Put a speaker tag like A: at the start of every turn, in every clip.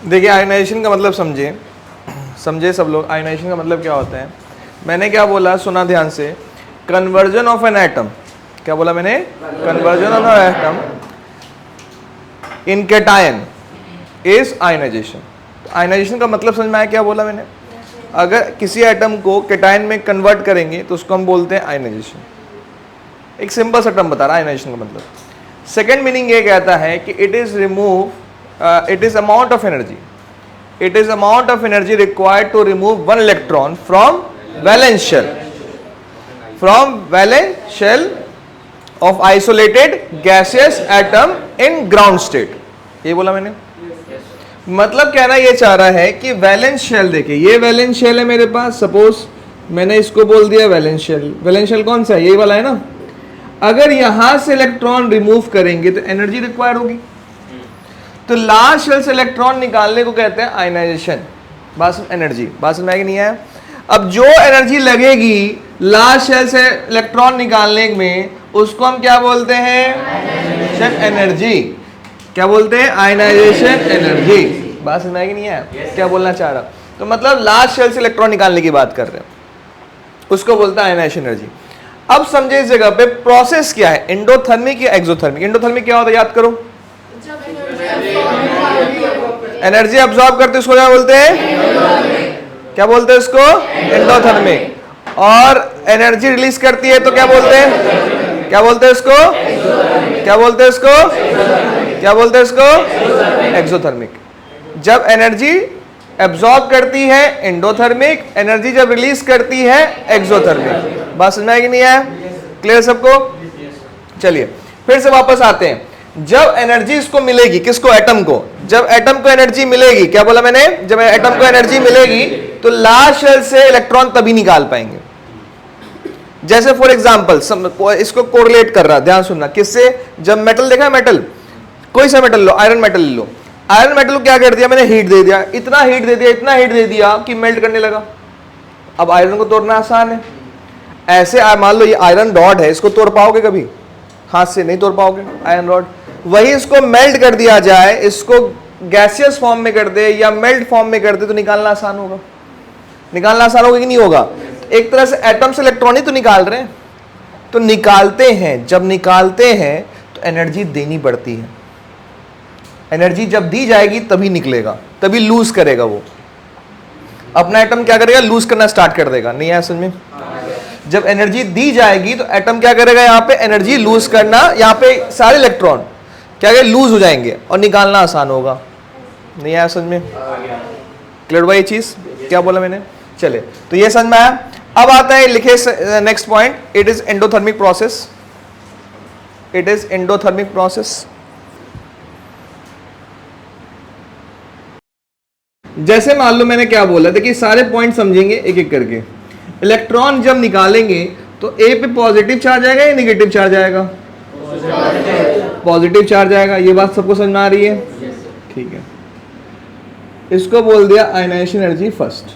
A: देखिए आयोनाइजेशन का मतलब समझे सब लोग। आयोनाइजेशन का मतलब क्या होता है? मैंने क्या बोला, सुना ध्यान से। कन्वर्जन ऑफ एन एटम, क्या बोला मैंने? Conversion of an atom in cation is ionisation. Ionisation का मतलब समझ में आया क्या बोला मैंने? अगर किसी एटम को कैटायन में कन्वर्ट करेंगे तो उसको हम बोलते हैं आयोनाइजेशन। एक सिंपल सा टर्म बता रहा है आयोनाइजेशन का मतलब। सेकेंड मीनिंग ये कहता है कि it is amount of energy, it is amount of energy required to remove one electron from valence shell of isolated gaseous atom in ground state। ये बोला मैंने। मतलब कहना ये चाह रहा है कि वैलेंस शेल, देखिए ये वैलेंस शेल है मेरे पास, सपोज मैंने इसको बोल दिया वैलेंस शेल। वैलेंस शेल कौन सा है? यही वाला है ना। अगर यहां से इलेक्ट्रॉन रिमूव करेंगे तो एनर्जी रिक्वायर्ड होगी, तो लास्ट शेल से इलेक्ट्रॉन निकालने को कहते हैं आयनाइजेशन। एनर्जी बात समझ में नहीं आया? अब जो एनर्जी लगेगी लास्ट शेल से इलेक्ट्रॉन निकालने में, उसको हम क्या बोलते हैं? एनर्जी। क्या बोलते हैं? Ionisation energy. बात समझ में नहीं आया? क्या बोलना चाह रहा? तो मतलब लास्ट शेल से इलेक्ट्रॉन निकालने की बात कर रहे हैं, उसको बोलते हैं आयनाइजेशन एनर्जी। अब समझे इस जगह पे प्रोसेस क्या है, एंडोथर्मिक या एक्सोथर्मिक? एंडोथर्मिक क्या होता है याद करो? एनर्जी अब्सॉर्ब करते उसको क्या बोलते हैं? क्या बोलते हैं उसको? एंडोथर्मिक। और एनर्जी रिलीज करती है तो क्या बोलते हैं? क्या बोलते हैं उसको? क्या बोलते हैं उसको? क्या बोलते हैं उसको? एक्सोथर्मिक। जब एनर्जी एब्सॉर्ब करती है एंडोथर्मिक, एनर्जी जब रिलीज करती है एक्सोथर्मिक। बात समझ में आएगी नहीं है? क्लियर सबको? चलिए फिर से वापस आते हैं। जब एनर्जी इसको मिलेगी, किसको? एटम को। जब एटम को एनर्जी मिलेगी, क्या बोला मैंने? जब एटम को एनर्जी मिलेगी तो लास्ट शेल से इलेक्ट्रॉन तभी निकाल पाएंगे। जैसे फॉर एग्जांपल इसको कोरिलेट कर रहा, ध्यान सुनना, किससे? जब मेटल देखा, मेटल कोई सा मेटल लो, आयरन मेटल ले लो। आयरन मेटल को क्या कर दिया मैंने? हीट दे दिया, इतना हीट दे दिया, इतना हीट दे दिया कि मेल्ट करने लगा। अब आयरन को तोड़ना आसान है। ऐसे मान लो ये आयरन रॉड है, इसको तोड़ पाओगे कभी? हाथ से नहीं तोड़ पाओगे आयरन रॉड। वही इसको मेल्ट कर दिया जाए, इसको गैसियस फॉर्म में कर दे या मेल्ट फॉर्म में कर दे तो निकालना आसान होगा? निकालना आसान होगा कि नहीं होगा? एक तरह से एटम से इलेक्ट्रॉन ही तो निकाल रहे हैं। तो निकालते हैं, जब निकालते हैं तो एनर्जी देनी पड़ती है। एनर्जी जब दी जाएगी तभी निकलेगा, तभी लूज करेगा। वो अपना एटम क्या करेगा? लूज करना स्टार्ट कर देगा। नहीं है समझ में? जब एनर्जी दी जाएगी तो एटम क्या करेगा? यहाँ पे एनर्जी लूज करना, यहाँ पे सारे इलेक्ट्रॉन क्या करें? लूज हो जाएंगे और निकालना आसान होगा। नहीं आया समझ में? क्लियर हुआ ये चीज? क्या बोला मैंने? चले तो ये समझ में आया। अब आता है, लिखे next point, it is endothermic process. It is endothermic process. जैसे मान लो मैंने क्या बोला, देखिए सारे पॉइंट समझेंगे एक एक करके। इलेक्ट्रॉन जब निकालेंगे तो ए पे पॉजिटिव चार्ज आएगा या नेगेटिव चार्ज आएगा? पॉजिटिव चार्ज आएगा। ये बात सबको समझ में आ रही है? ठीक है, इसको बोल दिया आयनाइजेशन एनर्जी फर्स्ट।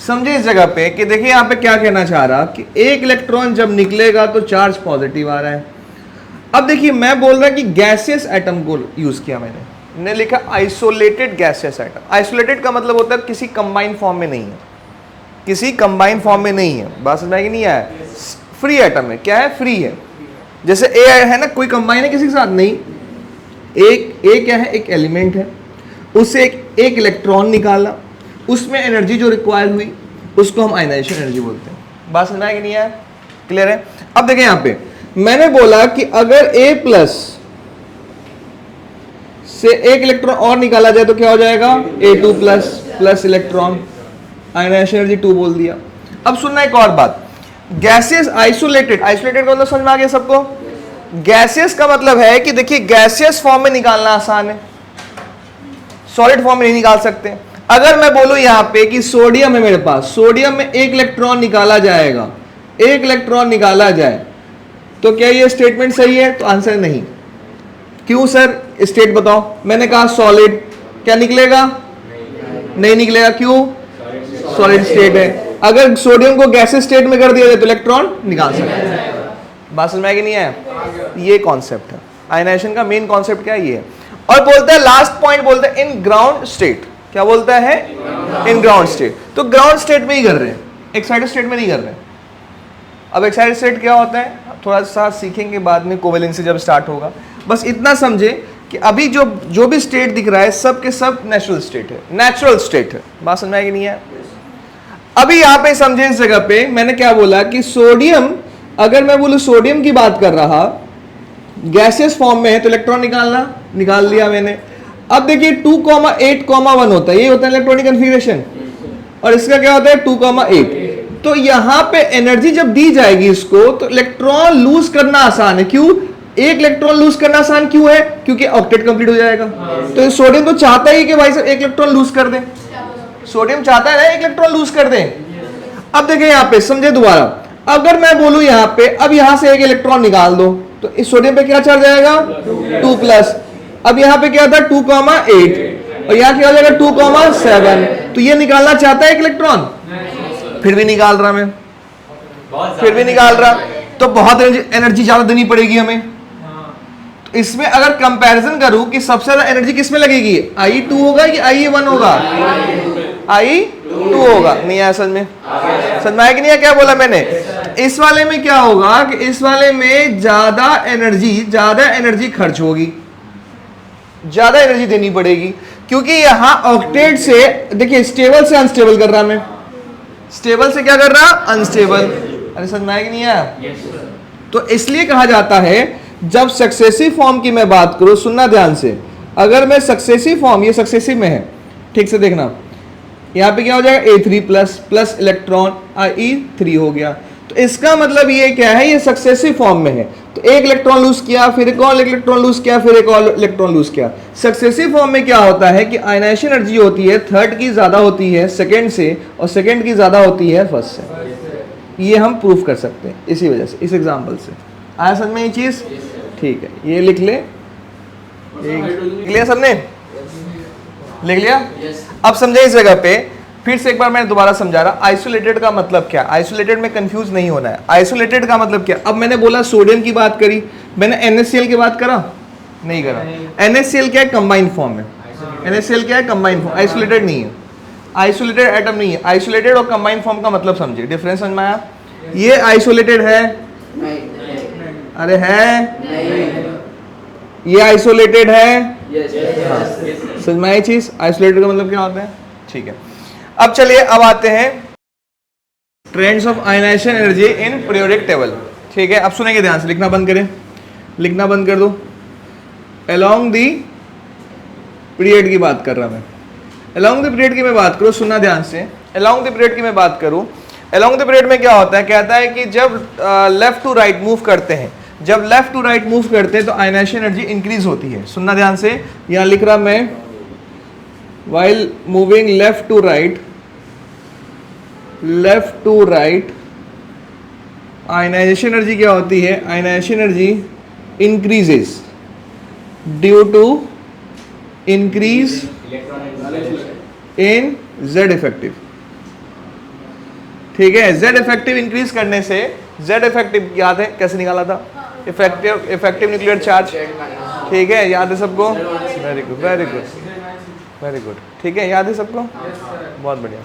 A: समझे इस जगह पे कि देखिए यहाँ पे क्या कहना चाह रहा कि एक इलेक्ट्रॉन जब निकलेगा तो चार्ज पॉजिटिव आ रहा है। अब देखिए मैं बोल रहा कि गैसियस एटम को यूज किया मैंने लिखा आइसोलेटेड गैसियस एटम। आइसोलेटेड का मतलब होता है किसी कंबाइंड फॉर्म में नहीं है, किसी कंबाइंड फॉर्म में नहीं है। बात समझ में नहीं आया? फ्री एटम है। क्या है? फ्री है। जैसे ए है ना, कोई कंबाइन है किसी के साथ नहीं। एक क्या है? एक एलिमेंट है, उससे एक इलेक्ट्रॉन निकाला, उसमें एनर्जी जो रिक्वायर हुई उसको हम आयनाइजेशन एनर्जी बोलते हैं। बात समझ में आया कि नहीं आया? क्लियर है? अब देखें यहाँ पे मैंने बोला कि अगर A प्लस से एक इलेक्ट्रॉन और निकाला जाए तो क्या हो जाएगा? A2 plus plus electron, ionisation energy 2 बोल दिया। अब सुनना एक और बात, गैसियस आइसोलेटेड, आइसोलेटेड का मतलब समझ में आ गया सबको? गैसियस का मतलब है कि देखिए गैसियस फॉर्म में निकालना आसान है, सॉलिड फॉर्म में नहीं निकाल सकते। अगर मैं बोलूं यहां पे कि सोडियम है मेरे पास, सोडियम में एक इलेक्ट्रॉन निकाला जाएगा, एक इलेक्ट्रॉन निकाला जाए तो क्या ये स्टेटमेंट सही है? तो आंसर नहीं। क्यों सर? स्टेट बताओ। मैंने कहा सॉलिड, क्या निकलेगा? नहीं निकलेगा। क्यों? सॉलिड स्टेट है। अगर सोडियम को गैसेस स्टेट में कर दिया जाए तो इलेक्ट्रॉन निकाल सकते हैं। बात समझ में आएगी नहीं है? ये कॉन्सेप्ट है आयनाइजेशन का। मेन कॉन्सेप्ट क्या है? ये। और बोलता है लास्ट पॉइंट बोलता है इन ग्राउंड स्टेट। क्या बोलता है? In ground state. तो ग्राउंड स्टेट में ही कर रहे हैं, एक्साइटेड स्टेट में नहीं कर रहे हैं। अब एक्साइटेड स्टेट क्या होता है थोड़ा सा सीखेंगे बाद में, कोवेलेंसी जब स्टार्ट होगा। बस इतना समझे कि अभी जो भी स्टेट दिख रहा है सब के सब नेचुरल स्टेट है, नेचुरल स्टेट है। बात समझ में आएगी नहीं है? अभी यहाँ पे समझे इस जगह पे मैंने क्या बोला कि सोडियम, अगर मैं बोलूं सोडियम की बात कर रहा, गैसियस फॉर्म में है तो इलेक्ट्रॉन निकाल लिया मैंने। अब देखिए 2,8,1 होता है, ये होता है इलेक्ट्रॉनिक कन्फिगरेशन, और इसका क्या होता है 2,8। तो यहां पे एनर्जी जब दी जाएगी इसको तो इलेक्ट्रॉन लूज करना आसान है। क्यों? एक इलेक्ट्रॉन लूज करना आसान क्यों है? क्योंकि ऑक्टेट कंप्लीट हो जाएगा। तो सोडियम तो चाहता ही कि भाई साहब एक इलेक्ट्रॉन लूज कर दे, सोडियम चाहता है ना एक इलेक्ट्रॉन लूज कर दे। अब देखिए यहां पे समझे दोबारा, अगर मैं बोलूं यहां पे अब यहां से एक इलेक्ट्रॉन निकाल दो तो इस सोडियम पे क्या चार्ज आएगा 2+। अब यहां पे क्या था 2,8 और यहां क्या हो जाएगा 2,7। तो ये निकालना चाहता है एक इलेक्ट्रॉन, फिर भी निकाल रहा मैं, फिर भी निकाल रहा, तो बहुत एनर्जी ज्यादा देनी पड़ेगी हमें। तो इसमें अगर कंपैरिजन करूं कि सबसे ज्यादा एनर्जी किसमें लगेगी, I2 होगा कि I1 होगा? I2 होगा। नहीं है समझ में? समझ में आया कि नहीं है क्या बोला मैंने? इस वाले में क्या होगा कि इस वाले में ज्यादा एनर्जी खर्च होगी, ज्यादा एनर्जी देनी पड़ेगी, क्योंकि यहां ऑक्टेट से देखिए स्टेबल से अनस्टेबल कर रहा मैं, स्टेबल से क्या कर रहा अनस्टेबल। अरे समझ में आया कि नहीं आया? तो इसलिए कहा जाता है जब सक्सेसिव फॉर्म की मैं बात करूं, सुनना ध्यान से, अगर मैं सक्सेसिव फॉर्म, ये सक्सेसिव में है, ठीक से देखना, यहां पे क्या हो जाएगा A3 प्लस इलेक्ट्रॉन I3 हो गया। तो इसका मतलब ये क्या है, ये सक्सेसिव फॉर्म में है। तो एक इलेक्ट्रॉन लूज किया, फिर एक और इलेक्ट्रॉन लूज किया, फिर एक और इलेक्ट्रॉन लूज किया। सक्सेसिव फॉर्म में क्या होता है कि आयनाइजेशन एनर्जी होती है थर्ड की ज्यादा होती है सेकंड से, और सेकंड की ज्यादा होती है फर्स्ट से। ये हम प्रूफ कर सकते हैं इसी वजह से, इस एग्जांपल से। आया समझ में ये चीज? ठीक है, ये लिख ले, लिख लिया सबने? लिख लिया? अब समझे इस जगह पे फिर से एक बार मैं दोबारा समझा रहा, आइसोलेटेड का मतलब क्या? आइसोलेटेड में कंफ्यूज नहीं होना है। आइसोलेटेड का मतलब क्या? अब मैंने बोला सोडियम की बात करी, मैंने NaCl की बात करा नहीं करा। NaCl क्या है? कंबाइंड फॉर्म है। NaCl क्या है? कंबाइंड फॉर्म, आइसोलेटेड नहीं है, आइसोलेटेड एटम नहीं है। आइसोलेटेड और कंबाइंड फॉर्म का मतलब समझिए, डिफरेंस समझ में आया? ये आइसोलेटेड है, अरे है, ये आइसोलेटेड है, समझ में आई चीज? आइसोलेटेड का मतलब क्या होता है? ठीक है, अब चलिए अब आते हैं trends of ionisation energy in periodic table. ठीक है, अब सुनेंगे ध्यान से, लिखना बंद करें, लिखना बंद कर दो। अलोंग दी पीरियड की बात कर रहा मैं, अलोंग द पीरियड की मैं बात करूँ, सुनना ध्यान से। अलोंग द पीरियड की मैं बात करूँ, अलोंग द पीरियड में क्या होता है, कहता है कि जब लेफ्ट टू राइट मूव करते हैं, जब लेफ्ट टू राइट मूव करते हैं तो आयनाइजेशन एनर्जी इंक्रीज होती है। सुनना ध्यान से, यहां लिख रहा मैं, while moving left to right, left to right ionisation energy क्या होती है? Ionisation energy increases due to increase in Z effective. ठीक है, Z इफेक्टिव इंक्रीज करने से, Z इफेक्टिव याद है कैसे निकाला था? इफेक्टिव न्यूक्लियर चार्ज, ठीक है, याद है सबको? Very good, very good, very good, ठीक है, याद है सबको? बहुत बढ़िया,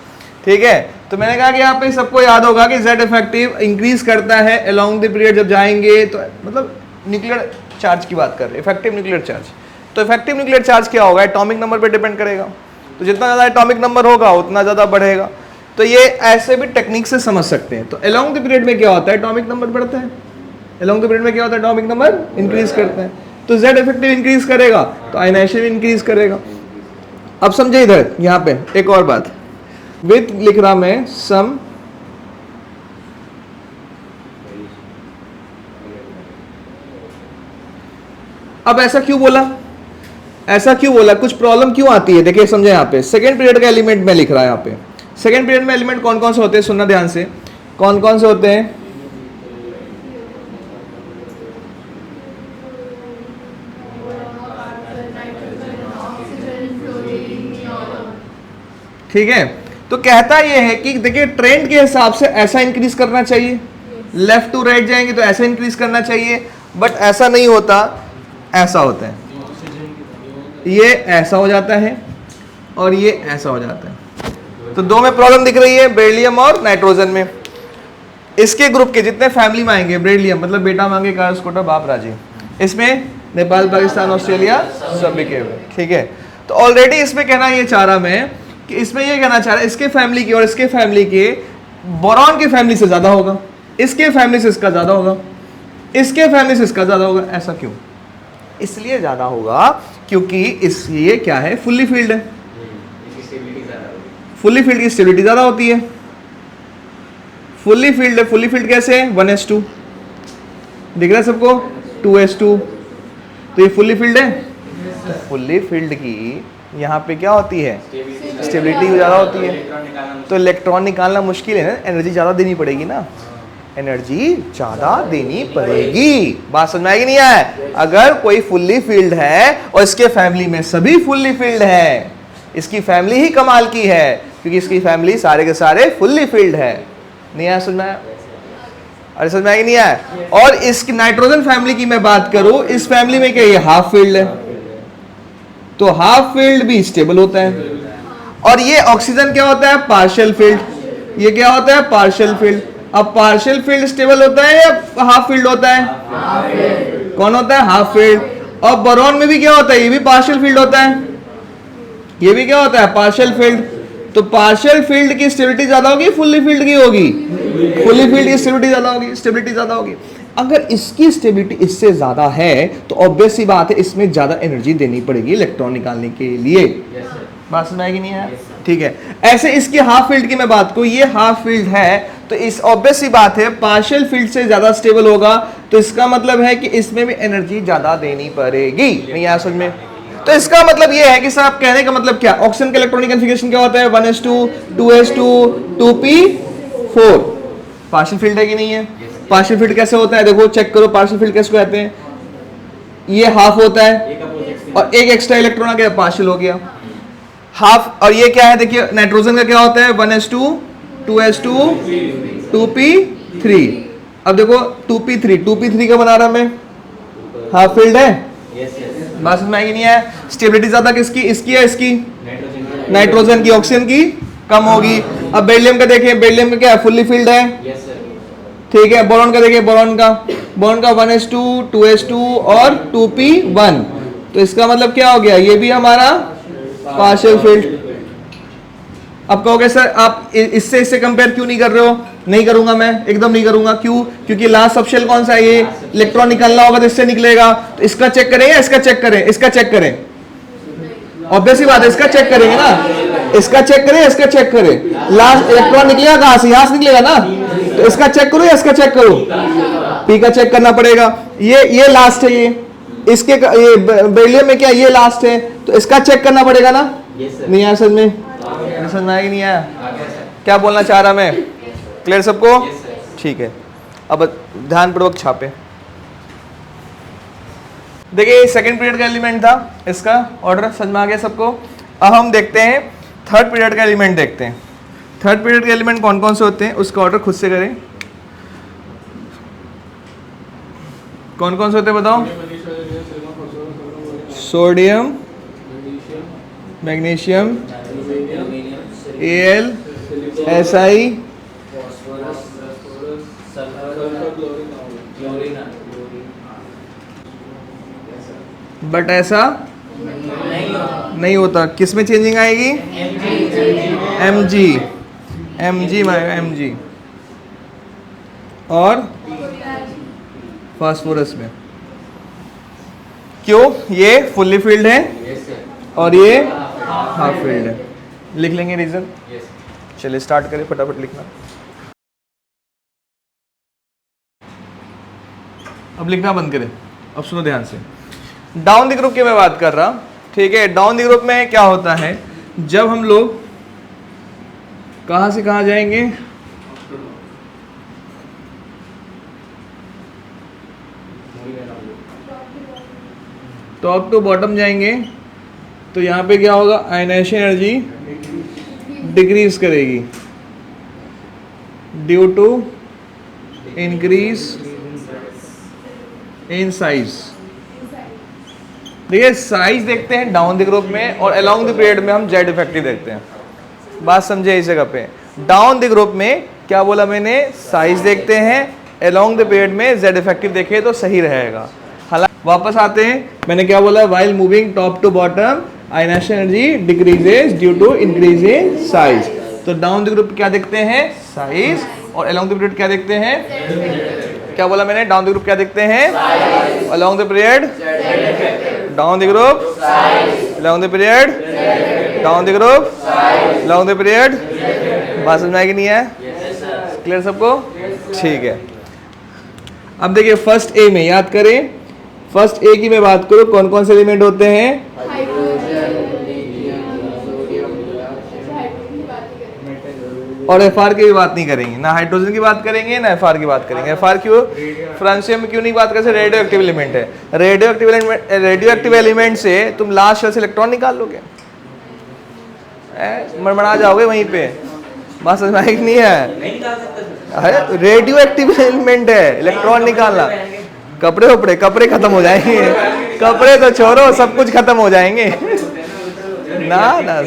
A: ठीक है। तो मैंने कहा कि यहाँ पे सबको याद होगा कि Z इफेक्टिव इंक्रीज करता है अलोंग द पीरियड, जब जाएंगे तो मतलब न्यूक्लियर चार्ज की बात कर रहे हैं, इफेक्टिव न्यूक्लियर चार्ज। तो इफेक्टिव न्यूक्लियर चार्ज क्या होगा? एटॉमिक नंबर पे डिपेंड करेगा, तो जितना ज़्यादा एटॉमिक नंबर होगा उतना ज़्यादा बढ़ेगा। तो ये ऐसे भी टेक्निक से समझ सकते हैं। तो अलोंग द पीरियड में क्या होता है? एटॉमिक नंबर बढ़ता है, अलोंग द पीरियड में क्या होता है? एटॉमिक नंबर इंक्रीज करता है, तो Z इफेक्टिव इंक्रीज करेगा तो आयनाइजेशन इंक्रीज करेगा। अब समझे इधर, यहाँ पे एक और बात, विथ लिख रहा मैं सम अब ऐसा क्यों बोला, ऐसा क्यों बोला, कुछ प्रॉब्लम क्यों आती है? देखिए समझे, यहाँ पे सेकेंड पीरियड का एलिमेंट में लिख रहा है, यहाँ पे सेकेंड पीरियड में एलिमेंट कौन कौन से होते हैं? सुनना ध्यान से, कौन कौन से होते हैं? ठीक है, तो कहता ये है कि देखिए ट्रेंड के हिसाब से ऐसा इंक्रीज करना चाहिए, लेफ्ट टू राइट जाएंगे तो ऐसा इंक्रीज करना चाहिए, बट ऐसा नहीं होता, ऐसा होता है। ये ऐसा हो जाता है और ये ऐसा हो जाता है। तो दो में प्रॉब्लम दिख रही है, बेरिलियम और नाइट्रोजन में। इसके ग्रुप के जितने फैमिली में आएंगे, बेरिलियम मतलब बेटा मांगे कार स्कूटर बाप राजी, इसमें नेपाल पाकिस्तान ऑस्ट्रेलिया सब बिके हुए, ठीक है। तो ऑलरेडी इसमें कहना ये चाह रहा मैं कि इसमें ये कहना चाह रहा है इसके फैमिली की और इसके फैमिली के बोरॉन की फैमिली से ज्यादा होगा, इसके फैमिली से इसका ज्यादा होगा, इसके फैमिली से इसका ज्यादा होगा। ऐसा क्यों? इसलिए ज्यादा होगा क्योंकि इसलिए क्या है, फुल्ली फील्ड है, फुल्ली फील्ड की स्टेबिलिटी ज्यादा होती है। फुल्ली फील्ड है, फुल्ली फील्ड कैसे है, 1s2 दिख रहा है सबको, 2s2, तो ये फुल्ली फील्ड है। तो फुल्ली फील्ड की यहाँ पे क्या होती है, स्टेबिलिटी ज़्यादा होती है। तो इलेक्ट्रॉन निकालना मुश्किल है ना, एनर्जी ज़्यादा देनी पड़ेगी ना, एनर्जी ज़्यादा देनी पड़ेगी। बात समझ में आएगी नहीं आए? अगर कोई फुल्ली फील्ड है और इसके फैमिली में सभी फुल्ली फील्ड है, इसकी फैमिली ही कमाल की है क्योंकि इसकी फैमिली सारे के सारे फुल्ली फील्ड है। नहीं आया समझ में आया? अरे समझ में आएगी नहीं आया? और इस नाइट्रोजन फैमिली की मैं बात करूं, इस फैमिली में क्या ये हाफ फील्ड है, तो हाफ फील्ड भी स्टेबल होता है। और ये ऑक्सीजन क्या होता है, पार्शियल फील्ड, ये क्या होता है, पार्शियल फील्ड। अब पार्शियल फील्ड स्टेबल होता है या हाफ फील्ड होता है? कौन होता है, हाफ फील्ड। और बोरॉन में भी क्या होता है, ये भी पार्शियल फील्ड होता है, ये भी क्या होता है, पार्शियल फील्ड। तो पार्शियल फील्ड की स्टेबिलिटी ज्यादा होगी, फुल्ली फील्ड की होगी, फुल्ली फील्ड की स्टेबिलिटी ज्यादा होगी, स्टेबिलिटी ज्यादा होगी। अगर इसकी स्टेबिलिटी इससे ज्यादा है तो ऑब्वियस सी बात है इसमें ज्यादा एनर्जी देनी पड़ेगी इलेक्ट्रॉन निकालने के लिए। बात समझ आएगी नहीं है? ठीक है। ऐसे इसकी हाफ फील्ड की मैं बात करूं, ये हाफ फील्ड है तो इस ऑब्वियस सी बात है पार्शियल फील्ड से ज्यादा स्टेबल होगा, तो इसका मतलब है कि इसमें भी एनर्जी ज्यादा देनी पड़ेगी। नहीं आया समझ में? तो इसका मतलब ये है कि साहब कहने का मतलब क्या, ऑक्सीजन का इलेक्ट्रॉनिक कॉन्फ़िगरेशन क्या होता है, 1s2 2s2 2p4। Partial field है कि नहीं है? पार्शियल फील्ड कैसे होता है, देखो चेक करो, पार्शियल फील्ड कैसे कहते हैं, ये हाफ होता है और एक एक्स्ट्रा इलेक्ट्रॉन आ गया, पार्शियल हो गया हाफ। और ये क्या है, देखिए नाइट्रोजन का क्या होता है, 1s2 2s2 2p3। अब देखो 2p3 का बना रहा मैं, हाफ फील्ड है। बात समझ में आएगी नहीं है? स्टेबिलिटी ज्यादा किसकी, इसकी है इसकी, नाइट्रोजन की, ऑक्सीजन की कम होगी। अब बेरिलियम का देखिए, बेरिलियम का क्या है, फुल्ली फील्ड है, ठीक है। बोरॉन का देखिए, बोरॉन का 1s2 2s2 और 2p1, तो इसका मतलब क्या हो गया, ये भी हमारा पार्शियल फील्ड। अब कहोगे सर आप इससे कंपेयर क्यों नहीं कर रहे हो? नहीं करूंगा मैं, एकदम नहीं करूंगा। क्यों? क्योंकि लास्ट सबशेल कौन सा है, ये इलेक्ट्रॉन निकालना होगा तो इससे निकलेगा, तो इसका चेक करें या इसका चेक करें? इसका चेक करें, ऑब्वियस ही बात है, इसका चेक करेंगे ना, इसका चेक करें, इसका चेक करें। लास्ट इलेक्ट्रॉन निकलेगा कहां से, यहां से निकलेगा ना, तो इसका चेक करो या इसका चेक करो? पी का चेक करना पड़ेगा। ये लास्ट है, ये इसके ये बेरिलियम में क्या ये लास्ट है, तो इसका चेक करना पड़ेगा ना। नहीं आया समझ में? समझ में आया कि नहीं आया? क्या बोलना चाह रहा मैं? क्लियर सबको? ठीक है। अब ध्यानपूर्वक छापे। देखिए सेकंड पीरियड का एलिमेंट था, इसका ऑर्डर समझ में आ गया सबको। अब हम देखते हैं थर्ड पीरियड का एलिमेंट देखते हैं। थर्ड पीरियड के एलिमेंट कौन कौन से होते हैं उसका ऑर्डर खुद से करें। कौन कौन से होते हैं बताओ? Sodium, magnesium, Al, Si, but ऐसा नहीं होता। किस में चेंजिंग आएगी? Mg और फास्फोरस में। क्यों? ये फुल्ली फील्ड है और ये हाफ फील्ड है। लिख लेंगे रीजन। चलिए स्टार्ट करें, फटाफट लिखना। अब लिखना बंद करें, अब सुनो ध्यान से। डाउन द ग्रुप की मैं बात कर रहा, ठीक है। डाउन द ग्रुप में क्या होता है, जब हम लोग कहां से कहां जाएंगे, टॉप टू बॉटम जाएंगे, तो यहां पे क्या होगा, आयनाइजेशन एनर्जी डिक्रीज करेगी due to increase in size. देखिए साइज देखते हैं डाउन द ग्रुप में और अलोंग द पीरियड में हम जेड इफेक्टिव देखते हैं। बात समझे इस जगह पे। डाउन द ग्रुप में क्या बोला मैंने, साइज देखते हैं, अलोंग द पीरियड में जेड इफेक्टिव देखे तो सही रहेगा। हालांकि वापस आते हैं, मैंने क्या बोला, while moving top to bottom ionisation energy decreases due to increase in size. तो डाउन द ग्रुप क्या देखते हैं, साइज, और अलोंग द पीरियड क्या देखते हैं, क्या बोला मैंने, डाउन द ग्रुप क्या देखते हैं, along the period, down the group, along the period, down the group, along the period. बात समझ में आएगी नहीं है? क्लियर सबको? ठीक है। अब देखिए फर्स्ट ए में याद करें, फर्स्ट ए की मैं बात करूं, कौन कौन से एलिमेंट होते हैं, और एफआर की भी बात नहीं करेंगे, ना हाइड्रोजन की बात करेंगे ना एफआर की बात करेंगे। एफआर क्यों, फ्रांसियम में क्यों नहीं बात करते, रेडियो एक्टिव एलिमेंट है। रेडियो एक्टिव एलिमेंट से तुम लास्ट शेल से इलेक्ट्रॉन निकाल लोगे, मरमरा जाओगे वहीं पे। बात समझ में आएगी नहीं है? रेडियो एक्टिव एलिमेंट है, इलेक्ट्रॉन निकालना, कपड़े खत्म हो जाएंगे, कपड़े तो छोड़ो, सब कुछ खत्म हो जाएंगे ना।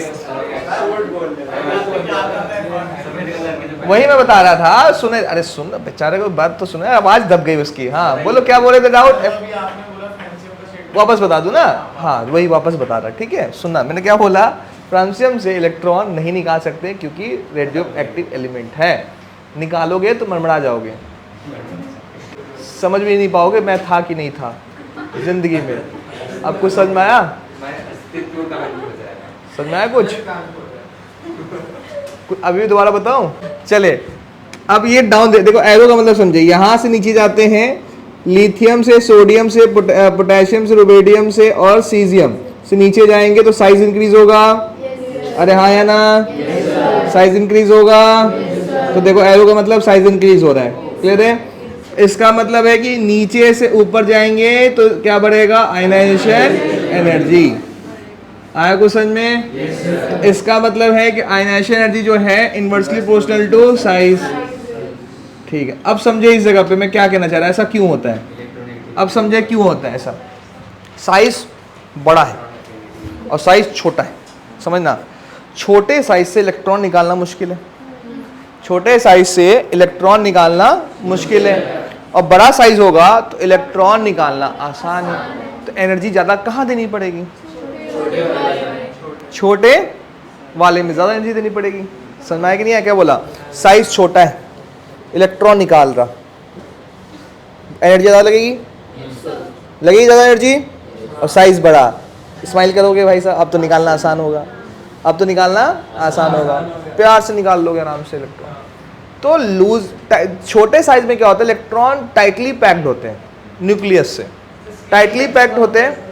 A: वही मैं बता रहा था, सुने, अरे सुन बेचारे को बात तो सुने, आवाज दब गई उसकी। हाँ बोलो क्या बोले थे, डाउट वापस बता दूं ना? हाँ वही वापस बता रहा, ठीक है सुनना। मैंने क्या बोला, फ्रांसियम से इलेक्ट्रॉन नहीं निकाल सकते क्योंकि रेडियो एक्टिव एलिमेंट है, निकालोगे तो मरमरा जाओगे, समझ भी नहीं पाओगे मैं था कि नहीं था जिंदगी में। अब कुछ समझ में आया? समझ में आया कुछ? अभी भी दोबारा बताऊं? चले अब ये डाउन देखो, एरो का मतलब समझे, यहां से नीचे जाते हैं, लिथियम से, सोडियम से, पोटेशियम से, रुबेडियम से और सीजियम से नीचे जाएंगे तो साइज इंक्रीज होगा। अरे हाँ या ना? साइज इंक्रीज होगा। तो देखो एरो का मतलब साइज इंक्रीज हो रहा है, क्लियर है? इसका मतलब है कि नीचे से ऊपर जाएंगे तो क्या बढ़ेगा, आयनाइजेशन एनर्जी। आया कुछ समझ में? इसका मतलब है कि आयनाइजेशन एनर्जी जो है इनवर्सली प्रोपोर्शनल टू साइज। ठीक है, अब समझे इस जगह पे मैं क्या कहना चाह रहा, ऐसा क्यों होता है? अब समझे क्यों होता है ऐसा। साइज बड़ा है और साइज छोटा है, समझना। छोटे साइज से इलेक्ट्रॉन निकालना मुश्किल है, छोटे साइज से इलेक्ट्रॉन निकालना मुश्किल है, और बड़ा साइज होगा तो इलेक्ट्रॉन निकालना आसान है। तो एनर्जी ज्यादा कहाँ देनी पड़ेगी, छोटे वाले में ज्यादा एनर्जी देनी पड़ेगी। समझ में आया कि नहीं आया? क्या बोला, साइज छोटा है, इलेक्ट्रॉन निकाल रहा, एनर्जी ज्यादा लगेगी, लगेगी ज्यादा एनर्जी, और साइज बड़ा। स्माइल करोगे भाई साहब, अब तो निकालना आसान होगा, अब तो निकालना आसान होगा, प्यार से निकाल लोगे आराम से इलेक्ट्रॉन। तो लूज छोटे साइज में क्या होता है, इलेक्ट्रॉन टाइटली पैक्ड होते हैं न्यूक्लियस से, टाइटली पैक्ड होते हैं,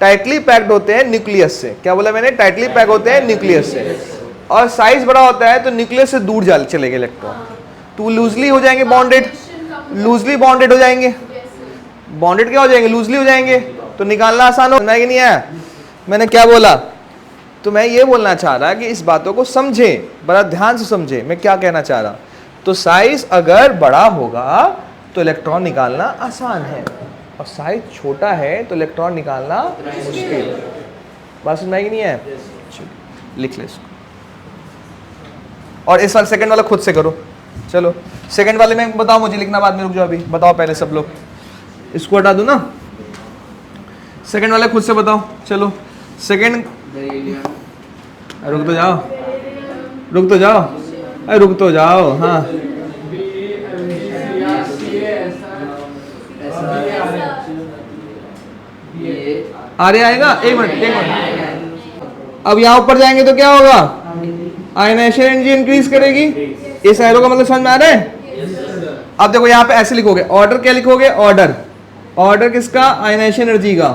A: टाइटली पैक्ड होते हैं न्यूक्लियस से। क्या बोला मैंने, टाइटली पैक होते हैं न्यूक्लियस से। और साइज बड़ा होता है तो न्यूक्लियस से दूर चलेंगे इलेक्ट्रॉन, तो लूजली हो जाएंगे बॉन्डेड, लूजली बॉन्डेड हो जाएंगे, बॉन्डेड क्या हो जाएंगे, लूजली हो जाएंगे, तो निकालना आसान हो कि नहीं है? मैंने क्या बोला, तो मैं ये बोलना चाह रहा कि इस बातों को समझे, बड़ा ध्यान से समझे मैं क्या कहना चाह रहा। तो साइज अगर बड़ा होगा तो इलेक्ट्रॉन निकालना आसान है, और साइज छोटा है तो इलेक्ट्रॉन निकालना मुश्किल। बात समझ में आई नहीं है? लिख ले इसको, और इस वाले सेकंड वाला खुद से करो। चलो सेकंड वाले में बताओ, मुझे लिखना बाद में, रुक जाओ अभी, बताओ पहले सब लोग, इसको हटा दो ना, सेकंड वाले खुद से बताओ। चलो सेकंड, रुक तो जाओ, रुक तो जाओ, अरे रुक तो जाओ। हाँ आरे आएगा, एक मिनट एक मिनट। अब यहाँ ऊपर जाएंगे तो क्या होगा, आयनाइजेशन एनर्जी इंक्रीज करेगी। इस एरो का मतलब समझ में आ रहा है? अब देखो यहाँ पे ऐसे लिखोगे, ऑर्डर क्या लिखोगे, ऑर्डर, ऑर्डर किसका, आयनाइजेशन एनर्जी का।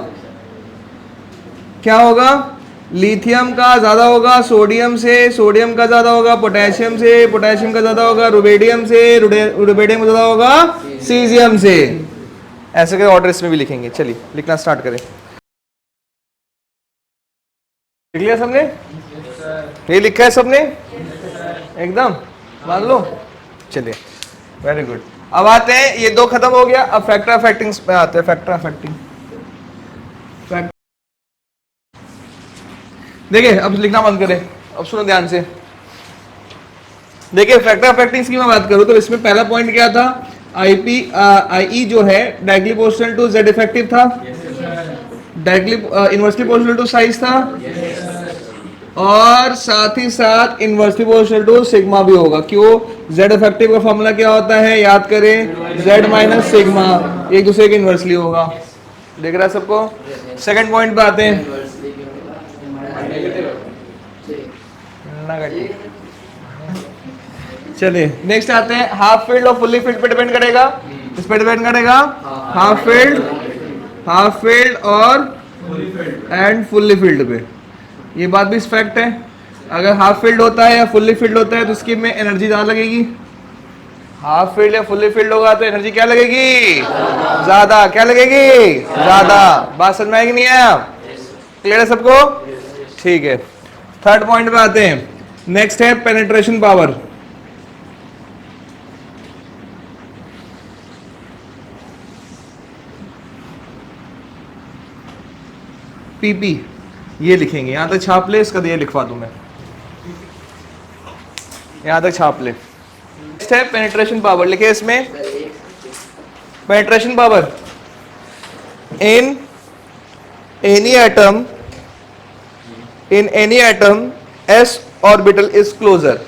A: क्या होगा, लिथियम का ज्यादा होगा सोडियम से, सोडियम का ज्यादा होगा पोटेशियम से, पोटेशियम का ज्यादा होगा रुबेडियम से, रुबेडियम का ज्यादा होगा सीजियम से। ऐसे के ऑर्डर इसमें भी लिखेंगे। चलिए लिखना स्टार्ट करें। लिख लिया सबने? ये लिखा है सबने एकदम, मान लो। चलिए वेरी गुड। अब आते हैं, ये दो खत्म हो गया, अब फैक्टर अफेक्टिंग पे आते हैं। फैक्टर अफेक्टिंग देखिए अब लिखना बंद करें, अब सुनो ध्यान से। देखिए फैक्टर अफेक्टिंग की मैं बात करूं तो इसमें पहला पॉइंट क्या था, आईपी आई जो है directly proportional to Z effective था, directly inversely proportional to size था, और साथ ही साथ इनवर्सली प्रोपोर्शनल टू सिग्मा भी होगा। क्यों? जेड इफेक्टिव का फॉर्मूला क्या होता है, याद करें, जेड माइनस सिग्मा, एक दूसरे के इनवर्सली होगा। देख रहा है सबको? सेकंड पॉइंट पे आते हैं, चलिए नेक्स्ट आते हैं, हाफ फील्ड और फुल्ली फील्ड पे डिपेंड करेगा, इस पे डिपेंड करेगा, हाफ फील्ड और एंड फुल्ली फील्ड पे। ये बात भी फैक्ट है, अगर हाफ फील्ड होता है या फुल्ली फील्ड होता है तो उसकी में एनर्जी ज्यादा लगेगी। हाफ फील्ड या फुल्ली फील्ड होगा तो एनर्जी क्या लगेगी, ज्यादा। क्या लगेगी, ज्यादा। बात समझ में आएगी नहीं है? क्लियर है सबको? ठीक है, थर्ड पॉइंट पे आते हैं। नेक्स्ट है पेनिट्रेशन पावर। पीपी ये लिखेंगे, यहां तक छाप ले, इसका ये लिखवा दूं मैं, यहां तक छाप ले। नेक्स्ट है पेनिट्रेशन पावर, लिखे इसमें penetration power in any atom, in any atom s orbital is closer,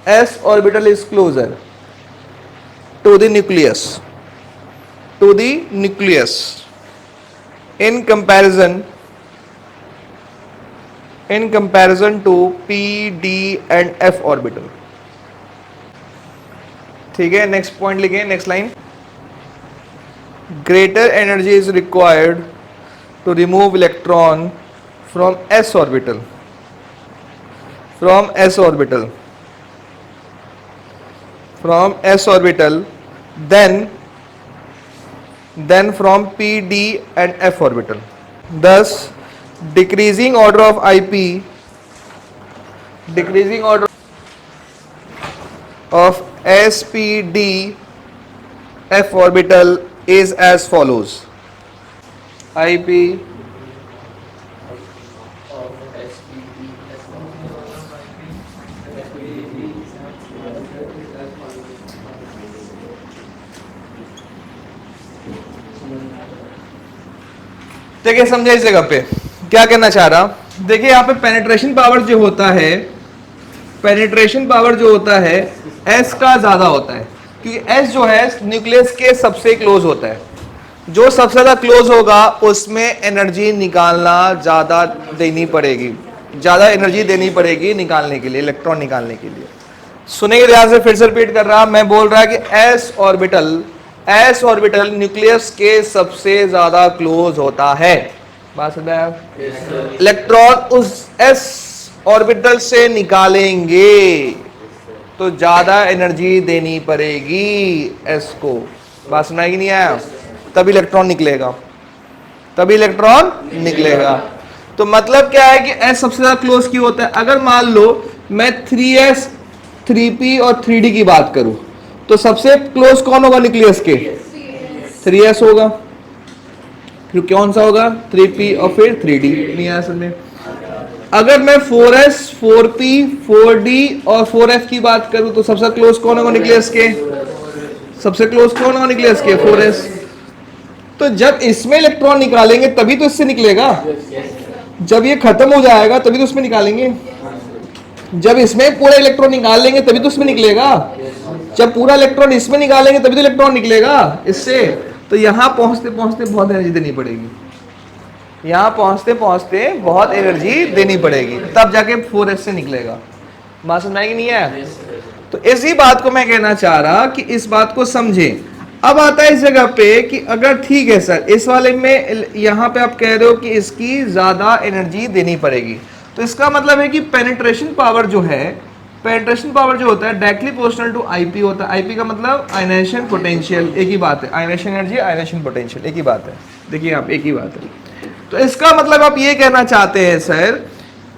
A: s orbital is closer to the nucleus, in comparison to p, d and f orbital। ठीक है, नेक्स्ट पॉइंट लिखें, next line, greater energy is required to remove electron from s orbital, then from p, d and f orbital। Thus decreasing order of IP, decreasing order of s, p, d, f orbital is as follows। IP देखिए, समझे इस जगह पे क्या कहना चाह रहा। देखिए यहाँ पे पेनिट्रेशन पावर जो होता है, पेनिट्रेशन पावर जो होता है एस का ज्यादा होता है, क्योंकि एस जो है न्यूक्लियस के सबसे क्लोज होता है। जो सबसे ज्यादा क्लोज होगा उसमें एनर्जी निकालना ज्यादा देनी पड़ेगी, ज्यादा एनर्जी देनी पड़ेगी निकालने के लिए, इलेक्ट्रॉन निकालने के लिए। सुनेंगे ध्यान से, फिर से रिपीट कर रहा, मैं बोल रहा कि एस ऑर्बिटल न्यूक्लियस के सबसे ज्यादा क्लोज होता है। बात समझ आया? इलेक्ट्रॉन उस एस ऑर्बिटल से निकालेंगे तो ज्यादा एनर्जी देनी पड़ेगी एस को। बात समझ आएगी नहीं आया? तभी इलेक्ट्रॉन निकलेगा, तो मतलब क्या है कि एस सबसे ज्यादा क्लोज क्यों होता है। अगर मान लो मैं 3s 3p और 3d की बात करूं तो सबसे क्लोज कौन होगा न्यूक्लियस के, 3s होगा, फिर कौन सा होगा 3p और फिर 3d। नहीं आया समझ में? अगर मैं 4s 4p 4d और 4f की बात करूं तो सबसे क्लोज कौन होगा न्यूक्लियस के, सबसे क्लोज कौन होगा न्यूक्लियस के, 4s। तो जब इसमें इलेक्ट्रॉन निकालेंगे तभी तो इससे निकलेगा, जब ये खत्म हो जाएगा तभी तो उसमें निकालेंगे, जब इसमें पूरा इलेक्ट्रॉन निकाल लेंगे तभी तो उसमें निकलेगा, जब पूरा इलेक्ट्रॉन इसमें निकालेंगे तभी तो इलेक्ट्रॉन निकलेगा इससे। तो यहां पहुंचते पहुंचते बहुत एनर्जी देनी पड़ेगी, यहां पहुंचते पहुंचते बहुत एनर्जी देनी पड़ेगी, तब जाके 4s से निकलेगा। बात समझ आएगी नहीं है? तो इसी बात को मैं कहना चाह रहा कि इस बात को समझें। अब आता है इस जगह पे कि अगर ठीक है सर, इस वाले में यहां पे आप कह रहे हो कि इसकी ज्यादा एनर्जी देनी पड़ेगी, तो इसका मतलब है कि पेनिट्रेशन पावर जो है, पेनिट्रेशन पावर जो होता है डायरेक्टली प्रोपोर्शनल टू आईपी होता है। आईपी का मतलब आयनाइजेशन पोटेंशियल, एक ही बात है, आयनाइजेशन एनर्जी आयनाइजेशन पोटेंशियल एक ही बात है। देखिए आप, एक ही बात है। तो इसका मतलब आप ये कहना चाहते हैं सर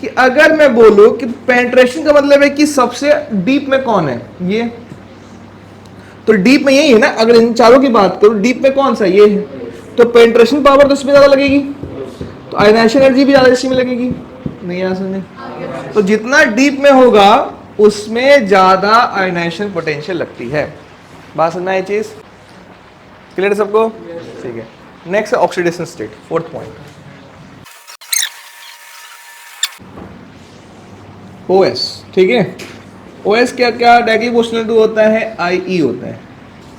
A: कि अगर मैं बोलूं कि पेनिट्रेशन का मतलब है कि सबसे डीप में कौन है, ये तो डीप में यही है ना। अगर इन चारों की बात करूं डीप में कौन सा, ये है, तो पेनिट्रेशन पावर तो इसमें ज्यादा लगेगी, तो आयनाइजेशन एनर्जी भी ज्यादा इसी में लगेगी। नहीं आ समझे? तो जितना डीप में होगा उसमें ज्यादा आयनाइजेशन पोटेंशियल लगती है। बात समझना ये चीज क्लियर है सबको? ठीक है। नेक्स्ट है oxidation state, fourth point. OS, ठीक है। ओएस क्या क्या डाइक्लोरोसिलेटू होता है, आई होता है।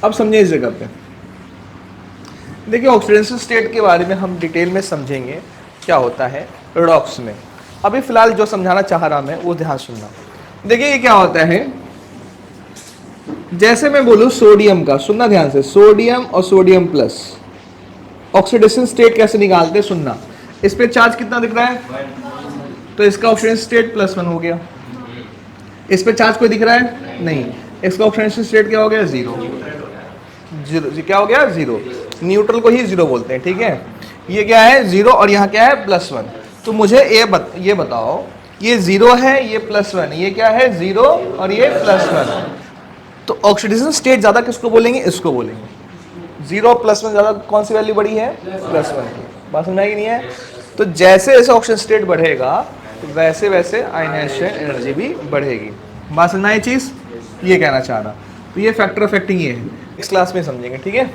A: अब समझे इस जगह पे, देखिए ऑक्सीडेशन स्टेट के बारे में हम डिटेल में समझेंगे क्या होता है रेडॉक्स में। अभी फिलहाल जो समझाना चाह रहा मैं वो ध्यान सुनना। देखिए ये क्या होता है, जैसे मैं बोलूं सोडियम का, सुनना ध्यान से, सोडियम और सोडियम प्लस ऑक्सीडेशन स्टेट कैसे निकालते सुनना। इस पे चार्ज कितना दिख रहा है, तो इसका ऑक्सीडेशन स्टेट +1 हो गया। इस पे चार्ज कोई दिख रहा है नहीं, इसका ऑक्सीडेशन स्टेट क्या हो गया, 0। क्या हो गया, 0। न्यूट्रल को ही 0 बोलते हैं, ठीक है। ये क्या है 0 और यहाँ क्या है +1। तो मुझे ये बताओ, ये 0 है, ये +1, ये क्या है 0 और ये +1। तो ऑक्सीडेशन स्टेट ज्यादा किसको बोलेंगे, इसको बोलेंगे। 0 +1 ज्यादा कौन सी वैल्यू बड़ी है, +1 की। बात समझ आई कि नहीं है? तो जैसे जैसे ऑक्सीडेशन स्टेट बढ़ेगा तो वैसे वैसे आयनाइजेशन एनर्जी भी बढ़ेगी। बात समझना ये चीज, ये कहना चाह रहा। तो ये फैक्टर अफेक्टिंग ये है, इस क्लास में समझेंगे, ठीक है।